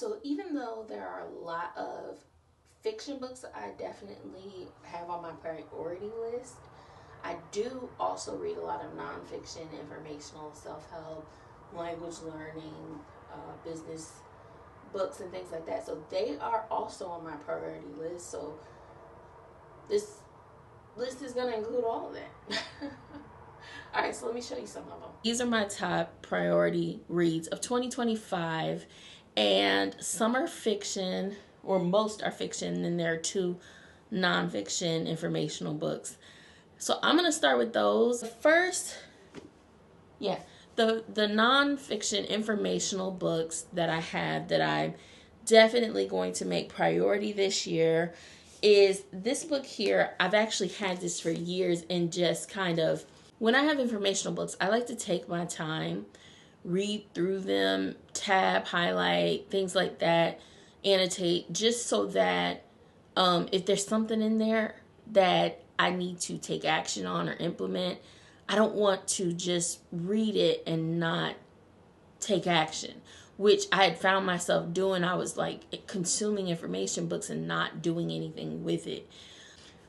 So even though there are a lot of fiction books I definitely have on my priority list, I do also read a lot of nonfiction, informational, self-help, language learning, business books and things like that. So they are also on my priority list. So this list is going to include all of that. All right, so let me show you some of them. These are my top priority reads of 2025, and some are fiction, or most are fiction, and there are two nonfiction informational books. So I'm going to start with those. First, the nonfiction informational books that I have that I'm definitely going to make priority this year is this book here. I've actually had this for years, and just kind of, when I have informational books, I like to take my time, read through them, tab, highlight, things like that, annotate, just so that if there's something in there that I need to take action on or implement, I don't want to just read it and not take action, which I had found myself doing. I was like consuming information books and not doing anything with it.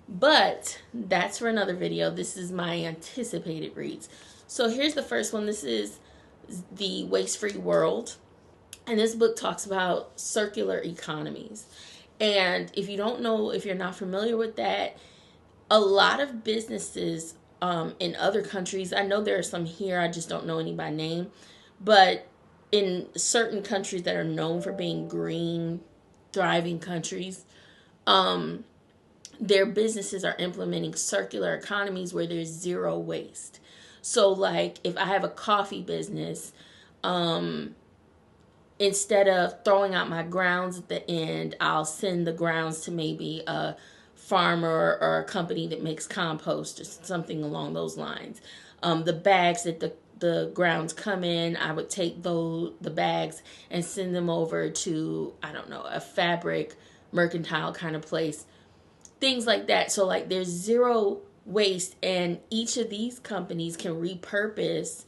But that's for another video. This is my anticipated reads. So here's the first one. This is The Waste-Free World. And this book talks about circular economies. And if you don't know, if you're not familiar with that, a lot of businesses in other countries, I know there are some here, I just don't know any by name, but in certain countries that are known for being green, thriving countries, their businesses are implementing circular economies where there's zero waste. So like if I have a coffee business, instead of throwing out my grounds at the end, I'll send the grounds to maybe a farmer or a company that makes compost or something along those lines. The bags that the grounds come in, I would take the bags and send them over to, I don't know, a fabric mercantile kind of place. Things like that. So like there's zero waste, and each of these companies can repurpose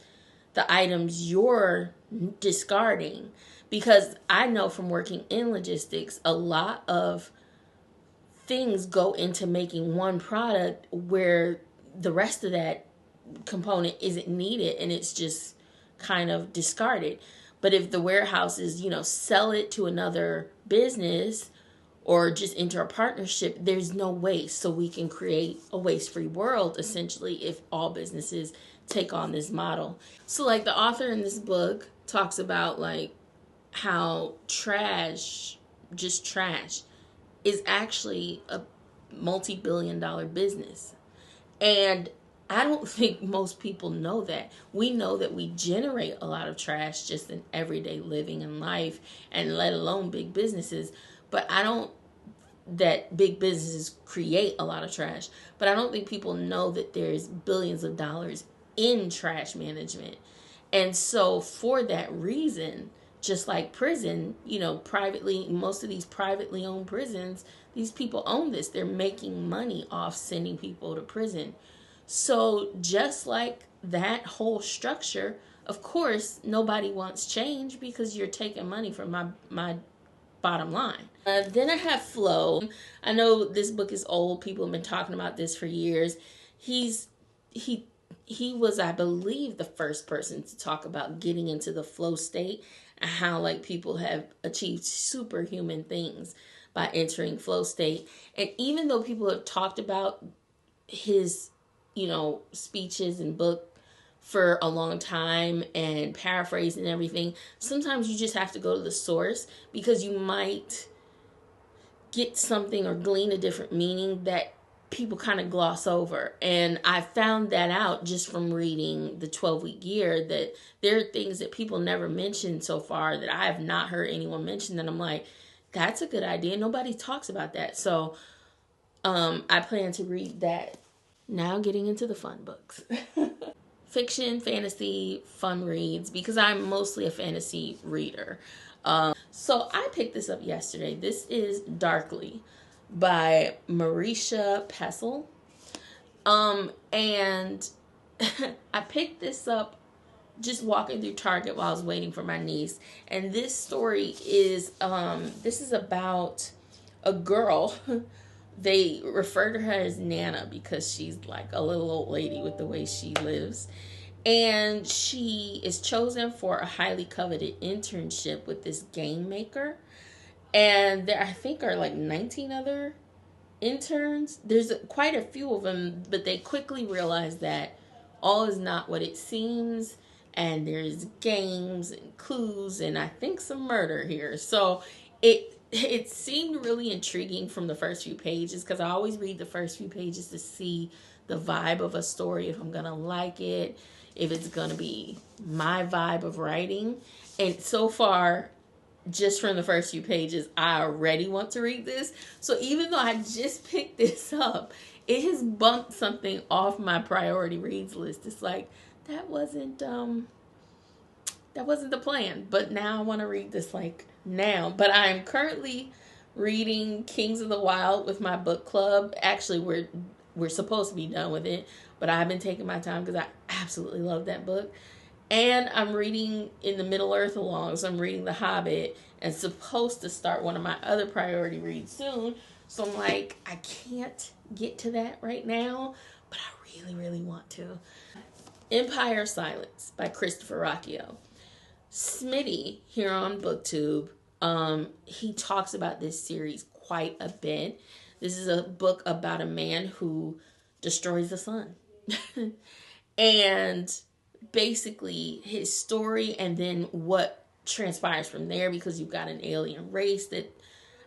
the items you're discarding. Because I know from working in logistics, a lot of things go into making one product where the rest of that component isn't needed, and it's just kind of discarded. But if the warehouses, sell it to another business or just enter a partnership, there's no waste. So we can create a waste-free world, essentially, if all businesses take on this model. So like the author in this book talks about like how trash, just trash, is actually a multi-billion-dollar business. And I don't think most people know that. We know that we generate a lot of trash just in everyday living and life, and let alone big businesses. But that big businesses create a lot of trash. But I don't think people know that there's billions of dollars in trash management. And so for that reason, just like prison, privately, most of these privately owned prisons, these people own this. They're making money off sending people to prison. So just like that whole structure, of course, nobody wants change because you're taking money from my bottom line. Then I have Flow. I know this book is old. People have been talking about this for years. He was, I believe, the first person to talk about getting into the flow state and how like people have achieved superhuman things by entering flow state. And even though people have talked about his, speeches and book for a long time and paraphrasing everything, sometimes you just have to go to the source, because you might get something or glean a different meaning that people kind of gloss over. And I found that out just from reading the 12-week year, that there are things that people never mentioned so far that I have not heard anyone mention, that I'm like, that's a good idea. Nobody talks about that. So I plan to read that. Now getting into the fun books. Fiction, fantasy, fun reads, because I'm mostly a fantasy reader. So I picked this up yesterday. This is Darkly by Marisha Pessel. And I picked this up just walking through Target while I was waiting for my niece, and this story is this is about a girl. They refer to her as Nana because she's like a little old lady with the way she lives. And she is chosen for a highly coveted internship with this game maker. And there, I think, are like 19 other interns. There's quite a few of them, but they quickly realize that all is not what it seems. And there's games and clues and I think some murder here. So it seemed really intriguing from the first few pages, because I always read the first few pages to see the vibe of a story, if I'm gonna like it, if it's gonna be my vibe of writing. And so far, just from the first few pages, I already want to read this. So even though I just picked this up, it has bumped something off my priority reads list. It's like that wasn't the plan, but now I want to read this like now. But I am currently reading Kings of the Wild with my book club. Actually, we're supposed to be done with it, but I've been taking my time because I absolutely love that book. And I'm reading In the Middle Earth along, so I'm reading The Hobbit and supposed to start one of my other priority reads soon. So I'm like, I can't get to that right now, but I really, really want to. Empire of Silence by Christopher Rocchio. Smitty here on BookTube, he talks about this series quite a bit. This is a book about a man who destroys the sun. And basically his story and then what transpires from there, because you've got an alien race that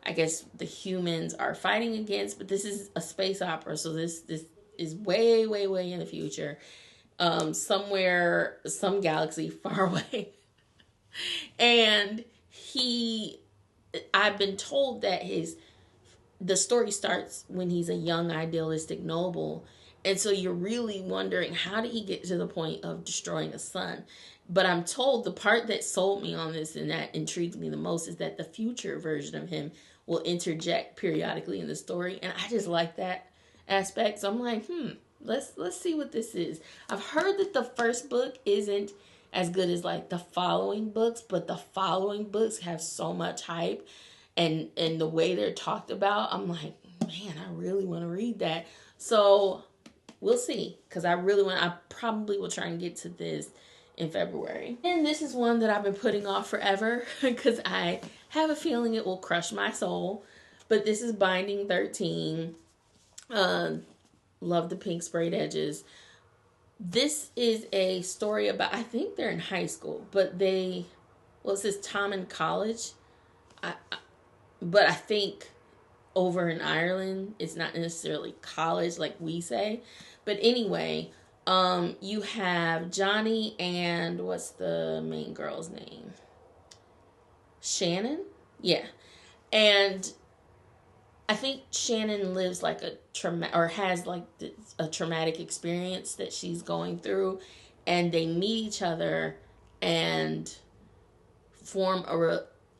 I guess the humans are fighting against, but this is a space opera, so this is way, way, way in the future. Somewhere, some galaxy far away. And I've been told that the story starts when he's a young idealistic noble. And so you're really wondering, how did he get to the point of destroying a sun? But I'm told the part that sold me on this and that intrigued me the most is that the future version of him will interject periodically in the story. And I just like that aspect. So I'm like, let's see what this is. I've heard that the first book isn't as good as like the following books, but the following books have so much hype, and the way they're talked about, I'm like, man, I really want to read that. So we'll see, because I probably will try and get to this in February. And this is one that I've been putting off forever because I have a feeling it will crush my soul. But this is Binding 13. Love the pink sprayed edges. This is a story about, I think they're in high school, but it says Tom in college. But I think over in Ireland, it's not necessarily college like we say. But anyway, you have Johnny and what's the main girl's name? Shannon? Yeah. And I think Shannon lives like has like a traumatic experience that she's going through, and they meet each other and form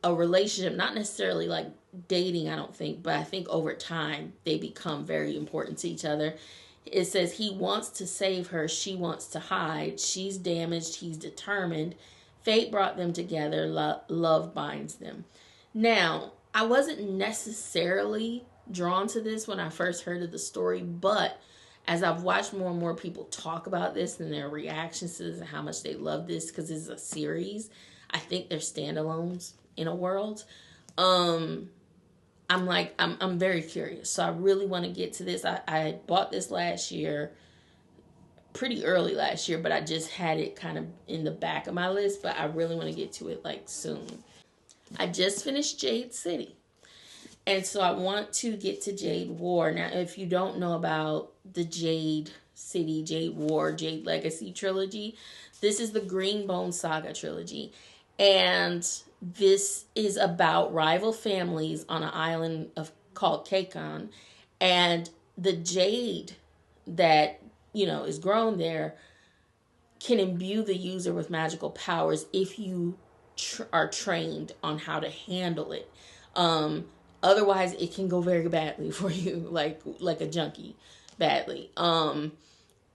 a relationship, not necessarily like dating, I don't think, but I think over time they become very important to each other. It says he wants to save her, she wants to hide, she's damaged, he's determined. Fate brought them together, love binds them. Now, I wasn't necessarily drawn to this when I first heard of the story, but as I've watched more and more people talk about this and their reactions to this and how much they love this, because this is a series, I think they're standalones in a world. I'm very curious. So I really want to get to this. I bought this last year, pretty early last year, but I just had it kind of in the back of my list, but I really want to get to it like soon. I just finished Jade City. And so I want to get to Jade War. Now, if you don't know about the Jade City, Jade War, Jade Legacy trilogy, this is the Greenbone Saga trilogy. And this is about rival families on an island called Kakon. And the jade that, is grown there can imbue the user with magical powers if you are trained on how to handle it. Otherwise, it can go very badly for you, like a junkie, badly.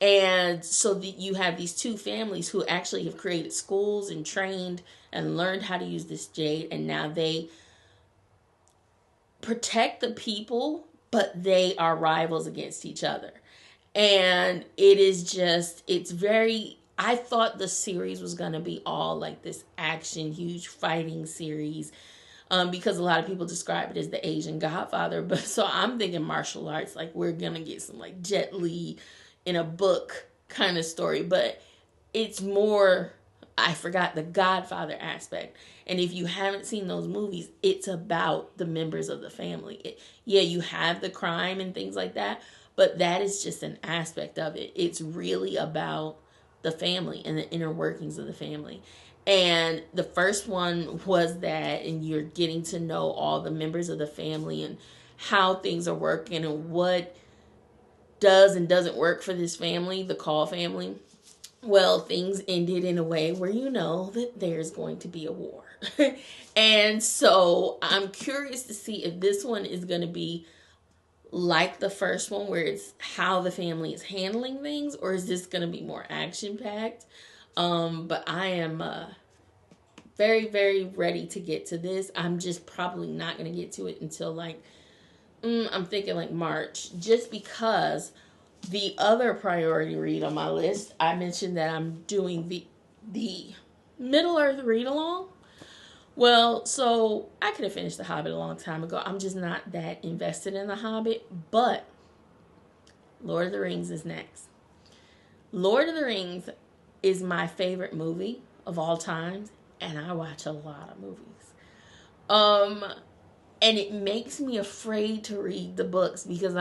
And so you have these two families who actually have created schools and trained and learned how to use this jade, and now they protect the people, but they are rivals against each other. And it is just, it's very, I thought the series was going to be all like this action, huge fighting series, because a lot of people describe it as the Asian Godfather. But so I'm thinking martial arts, like we're going to get some like Jet Li in a book kind of story. But it's more, I forgot the Godfather aspect. And if you haven't seen those movies, it's about the members of the family. Yeah, you have the crime and things like that, but that is just an aspect of it. It's really about the family and the inner workings of the family. And the first one was that, and you're getting to know all the members of the family and how things are working and what does and doesn't work for this family, the Call family. Well, things ended in a way where you know that there's going to be a war. And so I'm curious to see if this one is going to be like the first one, where it's how the family is handling things, or is this going to be more action packed? But I am very, very ready to get to this. I'm just probably not going to get to it until like, I'm thinking like March, just because the other priority read on my list, I mentioned that I'm doing the Middle Earth read along. Well, so I could have finished The Hobbit a long time ago. I'm just not that invested in The Hobbit, but Lord of the Rings is next. Lord of the Rings is my favorite movie of all time, and I watch a lot of movies. And it makes me afraid to read the books because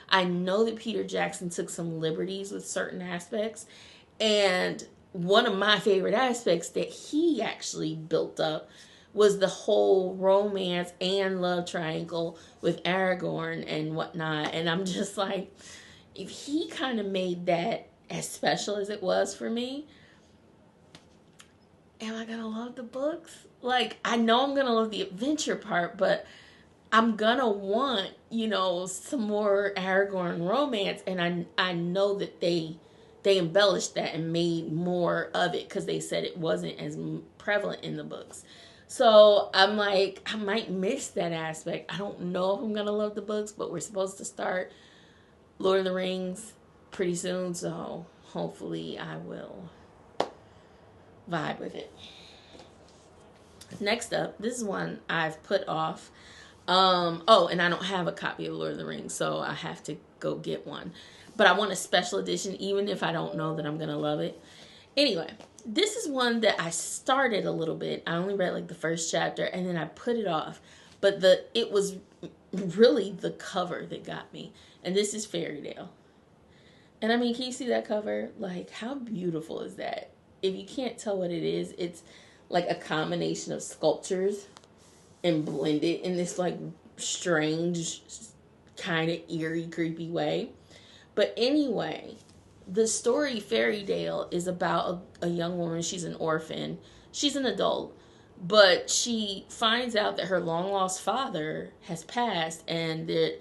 I know that Peter Jackson took some liberties with certain aspects, and one of my favorite aspects that he actually built up was the whole romance and love triangle with Aragorn and whatnot. And I'm just like, if he kind of made that as special as it was for me, am I gonna love the books? Like, I know I'm gonna love the adventure part, but I'm gonna want, some more Aragorn romance, and I know that they embellished that and made more of it because they said it wasn't as prevalent in the books. So I'm like, I might miss that aspect. I don't know if I'm gonna love the books, but we're supposed to start Lord of the Rings pretty soon, so hopefully I will vibe with it. Next up, this is one I've put off. And I don't have a copy of Lord of the Rings, so I have to go get one. But I want a special edition, even if I don't know that I'm going to love it. Anyway, this is one that I started a little bit. I only read like the first chapter, and then I put it off. But it was really the cover that got me. And this is Fairy Tale. And I mean, can you see that cover? Like, how beautiful is that? If you can't tell what it is, it's like a combination of sculptures and blended in this like strange, kind of eerie, creepy way. But anyway, the story Fairy Tale is about a young woman. She's an orphan. She's an adult, but she finds out that her long lost father has passed, and that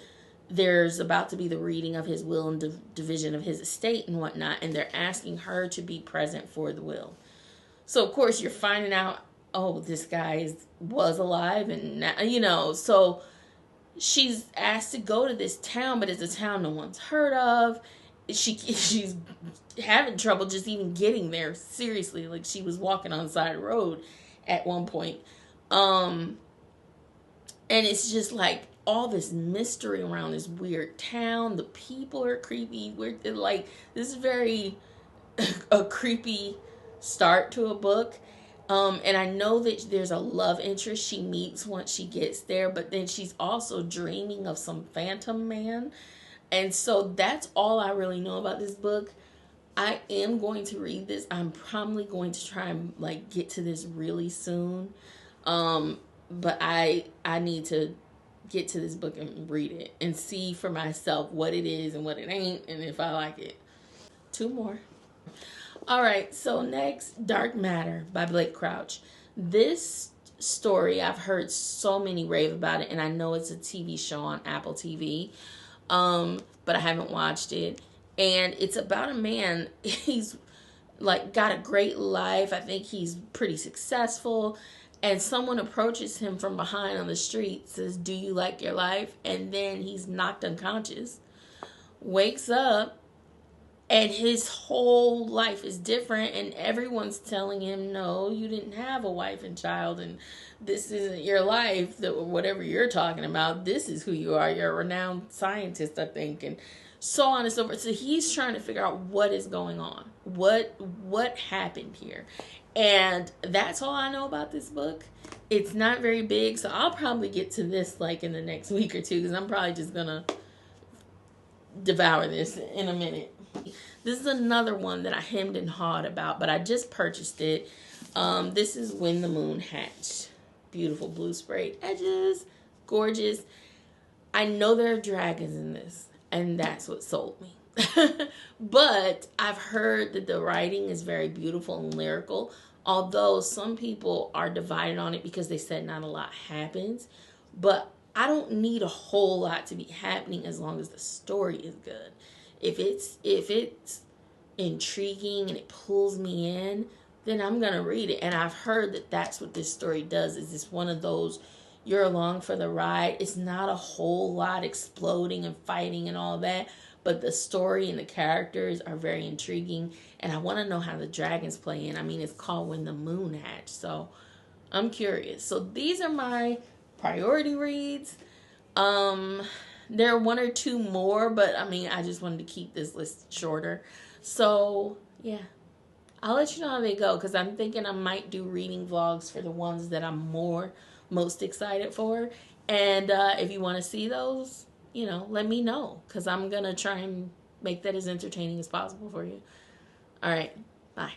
there's about to be the reading of his will and division of his estate and whatnot, and they're asking her to be present for the will. So of course you're finding out, oh, this guy was alive, and now, so she's asked to go to this town, but it's a town no one's heard of. She's having trouble just even getting there. Seriously, like she was walking on the side of the road at one point. And it's just like all this mystery around this weird town. The people are creepy. Like, this is very a creepy start to a book. And I know that there's a love interest she meets once she gets there, but then she's also dreaming of some phantom man. And so that's all I really know about this book. I am going to read this. I'm probably going to try and like get to this really soon. But I need to get to this book and read it and see for myself what it is and what it ain't, and if I like it. 2 more. All right, so next, Dark Matter by Blake Crouch. This story, I've heard so many rave about it, and I know it's a TV show on Apple TV, but I haven't watched it. And it's about a man. He's like got a great life. I think he's pretty successful. And someone approaches him from behind on the street, says, "Do you like your life?" And then he's knocked unconscious, wakes up, and his whole life is different. And everyone's telling him, "No, you didn't have a wife and child, and this isn't your life. That whatever you're talking about, this is who you are. You're a renowned scientist, I think." And so on and so forth. So he's trying to figure out what is going on, what happened here. And that's all I know about this book. It's not very big, so I'll probably get to this like in the next week or two, because I'm probably just gonna devour this in a minute. This is another one that I hemmed and hawed about, but I just purchased it. This is When the Moon Hatched. Beautiful blue sprayed edges, gorgeous. I know there are dragons in this, and that's what sold me. But I've heard that the writing is very beautiful and lyrical, although some people are divided on it because they said not a lot happens. But I don't need a whole lot to be happening as long as the story is good. If it's intriguing and it pulls me in, then I'm gonna read it. And I've heard that that's what this story does. Is it's one of those, you're along for the ride. It's not a whole lot exploding and fighting and all that, but the story and the characters are very intriguing, and I want to know how the dragons play in. I mean, it's called When the Moon Hatched, so I'm curious. So these are my priority reads. There are one or two more, but I mean, I just wanted to keep this list shorter. So yeah, I'll let you know how they go, because I'm thinking I might do reading vlogs for the ones that I'm most excited for. And if you want to see those, let me know, because I'm going to try and make that as entertaining as possible for you. All right. Bye.